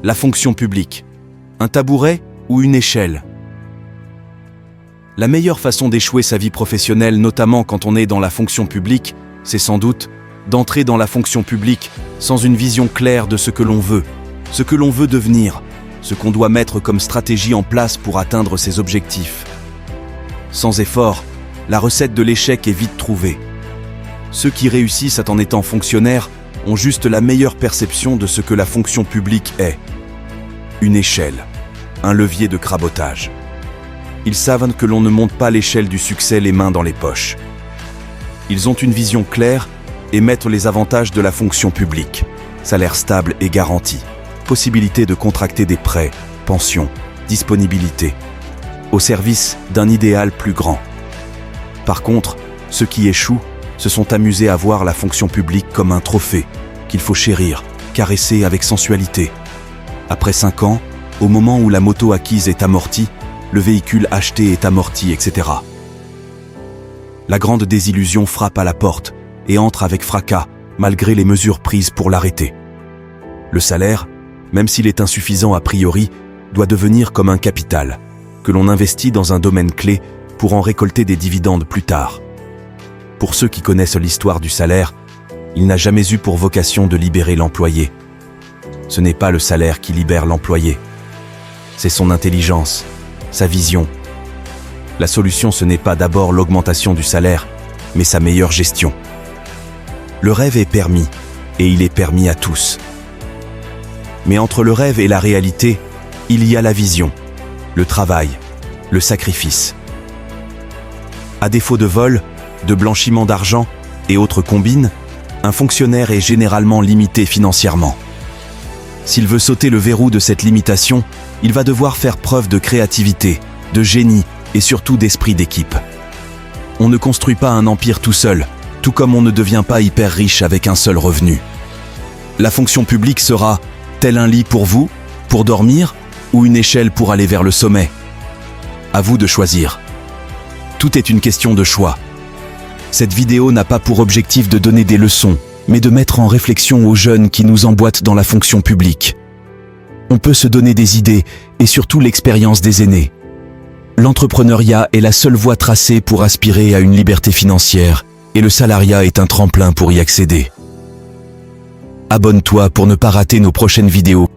La fonction publique. Un tabouret ou une échelle? La meilleure façon d'échouer sa vie professionnelle, notamment quand on est dans la fonction publique, c'est sans doute d'entrer dans la fonction publique sans une vision claire de ce que l'on veut devenir, ce qu'on doit mettre comme stratégie en place pour atteindre ses objectifs. Sans effort, la recette de l'échec est vite trouvée. Ceux qui réussissent en étant fonctionnaires ont juste la meilleure perception de ce que la fonction publique est. Une échelle, un levier de crabotage. Ils savent que l'on ne monte pas l'échelle du succès les mains dans les poches. Ils ont une vision claire et mettent les avantages de la fonction publique. Salaire stable et garanti. Possibilité de contracter des prêts, pensions, disponibilité. Au service d'un idéal plus grand. Par contre, ceux qui échouent se sont amusés à voir la fonction publique comme un trophée qu'il faut chérir, caresser avec sensualité. Après 5 ans, au moment où la moto acquise est amortie, le véhicule acheté est amorti, etc. La grande désillusion frappe à la porte et entre avec fracas, malgré les mesures prises pour l'arrêter. Le salaire, même s'il est insuffisant a priori, doit devenir comme un capital, que l'on investit dans un domaine clé pour en récolter des dividendes plus tard. Pour ceux qui connaissent l'histoire du salaire, il n'a jamais eu pour vocation de libérer l'employé. Ce n'est pas le salaire qui libère l'employé. C'est son intelligence, sa vision. La solution, ce n'est pas d'abord l'augmentation du salaire, mais sa meilleure gestion. Le rêve est permis, et il est permis à tous. Mais entre le rêve et la réalité, il y a la vision, le travail, le sacrifice. À défaut de vol, de blanchiment d'argent et autres combines, un fonctionnaire est généralement limité financièrement. S'il veut sauter le verrou de cette limitation, il va devoir faire preuve de créativité, de génie et surtout d'esprit d'équipe. On ne construit pas un empire tout seul, tout comme on ne devient pas hyper riche avec un seul revenu. La fonction publique sera, tel un lit pour vous, pour dormir, ou une échelle pour aller vers le sommet? À vous de choisir. Tout est une question de choix. Cette vidéo n'a pas pour objectif de donner des leçons, mais de mettre en réflexion aux jeunes qui nous emboîtent dans la fonction publique. On peut se donner des idées et surtout l'expérience des aînés. L'entrepreneuriat est la seule voie tracée pour aspirer à une liberté financière et le salariat est un tremplin pour y accéder. Abonne-toi pour ne pas rater nos prochaines vidéos.